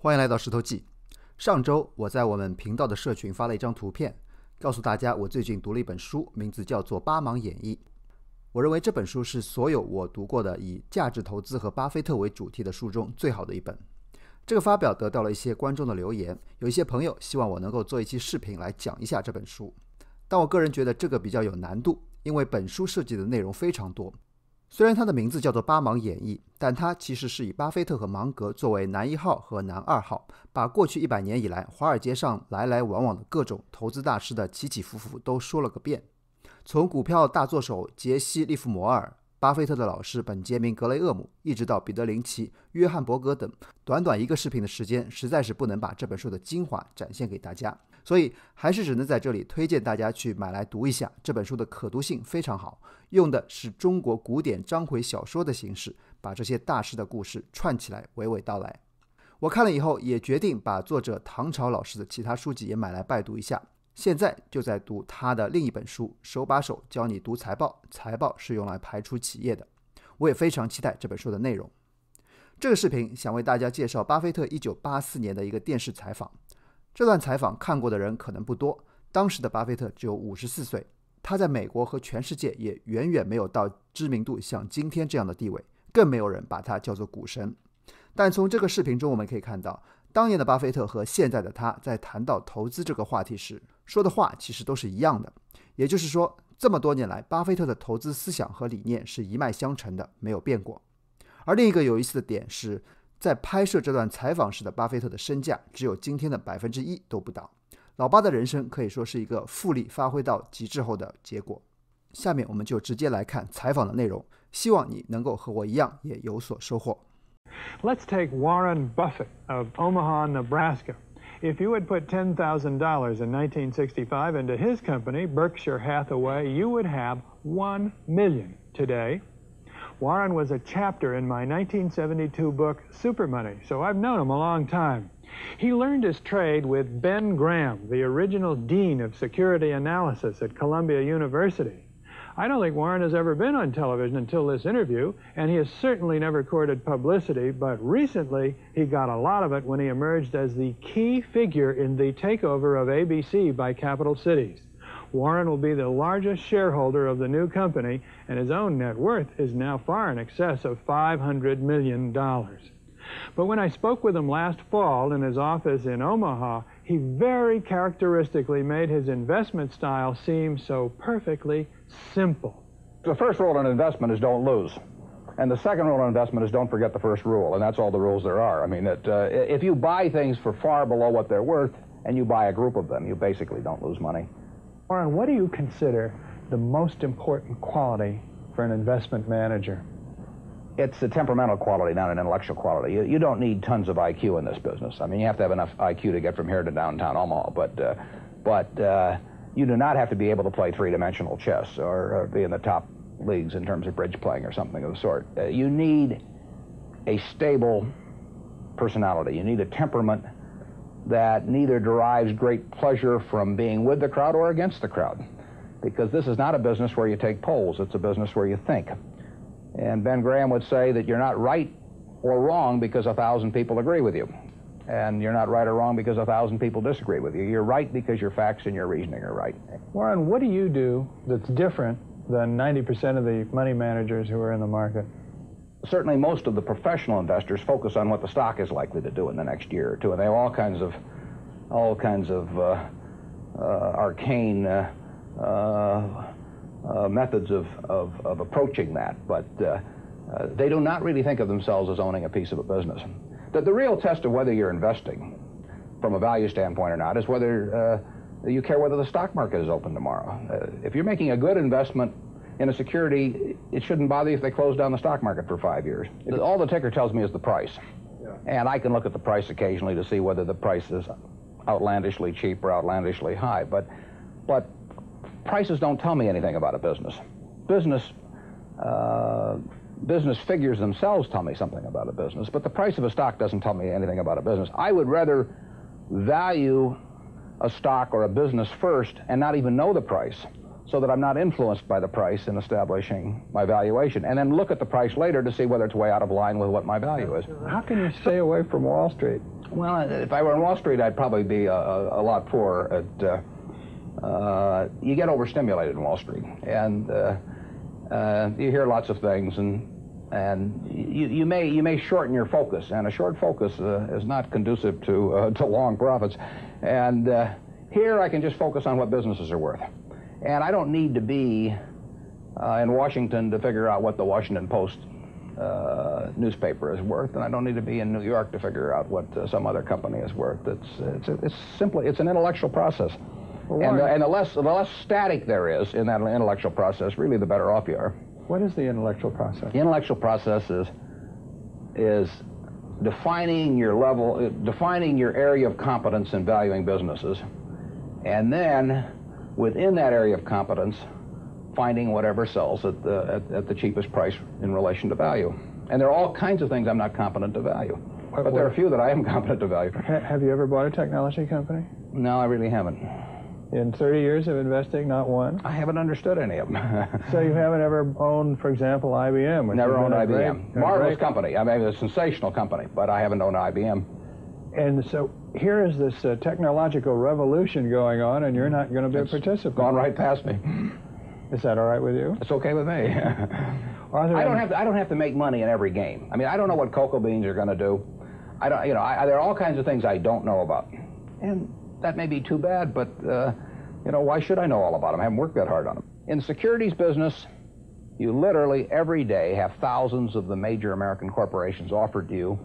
欢迎来到石头记。上周我在我们频道的社群发了一张图片，告诉大家我最近读了一本书，名字叫做《巴芒演义》。我认为这本书是所有我读过的以价值投资和巴菲特为主题的书中最好的一本。这个发表得到了一些观众的留言，有一些朋友希望我能够做一期视频来讲一下这本书，但我个人觉得这个比较有难度，因为本书涉及的内容非常多。虽然它的名字叫做巴芒演义，但它其实是以巴菲特和芒格作为男一号和男二号，把过去100年以来华尔街上来来往往的各种投资大师的起起伏伏都说了个遍。从股票大作手杰西·利弗摩尔、巴菲特的老师本杰明·格雷厄姆，一直到彼得·林奇、约翰·伯格等，短短一个视频的时间，实在是不能把这本书的精华展现给大家，所以还是只能在这里推荐大家去买来读一下。这本书的可读性非常好，用的是中国古典章回小说的形式，把这些大师的故事串起来，娓娓道来。我看了以后也决定把作者唐朝老师的其他书籍也买来拜读一下，现在就在读他的另一本书，手把手教你读财报，财报是用来排除企业的。我也非常期待这本书的内容。这个视频想为大家介绍巴菲特1984年的一个电视采访。这段采访看过的人可能不多，当时的巴菲特只有54岁，他在美国和全世界也远远没有到知名度像今天这样的地位，更没有人把他叫做股神。但从这个视频中我们可以看到，当年的巴菲特和现在的他在谈到投资这个话题时说的话其实都是一样的，也就是说这么多年来巴菲特的投资思想和理念是一脉相承的，没有变过。而另一个有意思的点是，在拍摄这段采访时的巴菲特的身价只有今天的1%都不到。老巴的人生可以说是一个复利发挥到极致后的结果。下面我们就直接来看采访的内容，希望你能够和我一样也有所收获。Let's take Warren Buffett of Omaha, Nebraska. If you would put $10,000 in 1965 into his company, Berkshire Hathaway, you would have $1 million today. Warren was a chapter in my 1972 book, Super Money, so I've known him a long time. He learned his trade with Ben Graham, the original dean of security analysis at Columbia University. I don't think Warren has ever been on television until this interview, and he has certainly never courted publicity, but recently he got a lot of it when he emerged as the key figure in the takeover of ABC by Capital Cities. Warren will be the largest shareholder of the new company, and his own net worth is now far in excess of $500 million. But when I spoke with him last fall in his office in Omaha, he very characteristically made his investment style seem so perfectly simple. The first rule in investment is don't lose. And the second rule in investment is don't forget the first rule, and that's all the rules there are. I mean, if you buy things for far below what they're worth and you buy a group of them, you basically don't lose money. Warren, what do you consider the most important quality for an investment manager? It's a temperamental quality, not an intellectual quality. You don't need tons of IQ in this business. I mean, you have to have enough IQ to get from here to downtown Omaha, but you do not have to be able to play three-dimensional chess or be in the top leagues in terms of bridge playing or something of the sort. You need a stable personality. You need a temperament that neither derives great pleasure from being with the crowd or against the crowd, because this is not a business where you take polls. It's a business where you think. And Ben Graham would say that you're not right or wrong because 1,000 people agree with you. And you're not right or wrong because 1,000 people disagree with you. You're right because your facts and your reasoning are right. Warren, what do you do that's different than 90% of the money managers who are in the market? Certainly most of the professional investors focus on what the stock is likely to do in the next year or two, and they have all kinds of arcane methods of approaching that, but they do not really think of themselves as owning a piece of a business. The real test of whether you're investing from a value standpoint or not is whether you care whether the stock market is open tomorrow. If you're making a good investment in a security, it shouldn't bother you if they close down the stock market for 5 years. All the ticker tells me is the price. Yeah. And I can look at the price occasionally to see whether the price is outlandishly cheap or outlandishly high. But prices don't tell me anything about a business. Business figures themselves tell me something about a business, but the price of a stock doesn't tell me anything about a business. I would rather value a stock or a business first and not even know the price, so that I'm not influenced by the price in establishing my valuation, and then look at the price later to see whether it's way out of line with what my value is. How can you stay away from Wall Street? Well, if I were on Wall Street, I'd probably be a lot poorer. You get overstimulated in Wall Street, and you hear lots of things, and you may shorten your focus, and a short focus is not conducive to long profits. And here I can just focus on what businesses are worth, and I don't need to be in Washington to figure out what the Washington Post newspaper is worth, and I don't need to be in New York to figure out what some other company is worth. It's simply an intellectual process, and the less static there is in that intellectual process, really the better off you are. What is the intellectual process? The intellectual process is defining your level, defining your area of competence in valuing businesses, and then within that area of competence, finding whatever sells at the cheapest price in relation to value. And there are all kinds of things I'm not competent to value. But there are a few that I am competent to value. Have you ever bought a technology company? No, I really haven't. In 30 years of investing, not one? I haven't understood any of them. So you haven't ever owned, for example, IBM? Never owned IBM. Marvelous company. I mean, a sensational company, but I haven't owned IBM. And so here is this technological revolution going on, and you're not going to be a participant. Gone right past me. Is that all right with you? It's okay with me. I don't have to make money in every game. I mean, I don't know what cocoa beans are going to do. There are all kinds of things I don't know about, and that may be too bad. But why should I know all about them? I haven't worked that hard on them. In the securities business, you literally every day have thousands of the major American corporations offered to you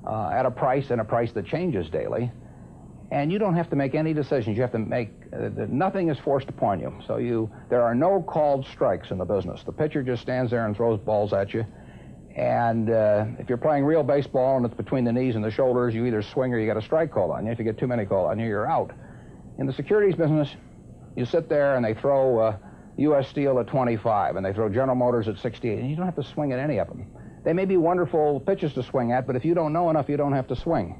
at a price that changes daily. And you don't have to make any decisions. You have to make, nothing is forced upon you. So there are no called strikes in the business. The pitcher just stands there and throws balls at you. And if you're playing real baseball and it's between the knees and the shoulders, you either swing or you get a strike called on you. If you get too many called on you, you're out. In the securities business, you sit there and they throw U.S. Steel at 25 and they throw General Motors at 68, and you don't have to swing at any of them. They may be wonderful pitches to swing at, but if you don't know enough, you don't have to swing.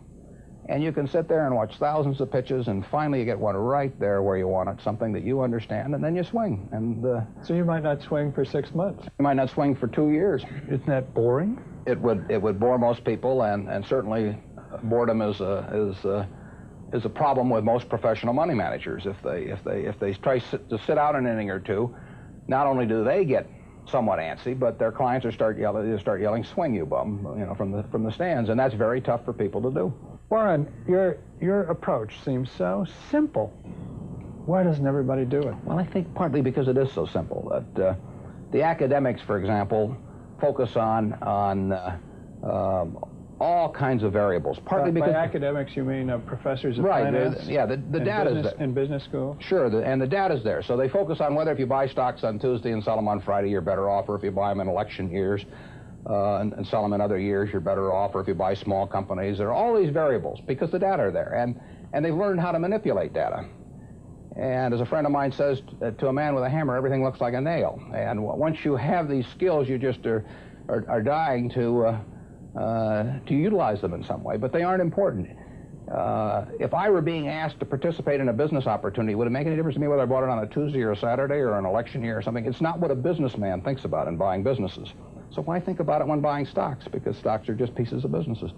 And you can sit there and watch thousands of pitches, and finally you get one right there where you want it, something that you understand, and then you swing. And so you might not swing for 6 months. You might not swing for 2 years. Isn't that boring? It would bore most people, and certainly boredom is a problem with most professional money managers. If they try to sit out an inning or two, not only do they get somewhat antsy, but their clients start yelling, "Swing, you bum!" from the stands, and that's very tough for people to do. Warren, your approach seems so simple. Why doesn't everybody do it? Well, I think partly because it is so simple. That the academics, for example, focus on all kinds of variables. Partly because by academics you mean professors of right, finance? Yeah, the data is there. In business school? Sure, and the data is there. So they focus on whether if you buy stocks on Tuesday and sell them on Friday, you're better off, or if you buy them in election years and sell them in other years, you're better off, or if you buy small companies. There are all these variables because the data are there, and they've learned how to manipulate data. And as a friend of mine says, to a man with a hammer, everything looks like a nail. And once you have these skills, you just are dying to utilize them in some way, but they aren't important. If I were being asked to participate in a business opportunity, would it make any difference to me whether I bought it on a Tuesday or a Saturday or an election year or something? It's not what a businessman thinks about in buying businesses. So why think about it when buying stocks? Because stocks are just pieces of businesses.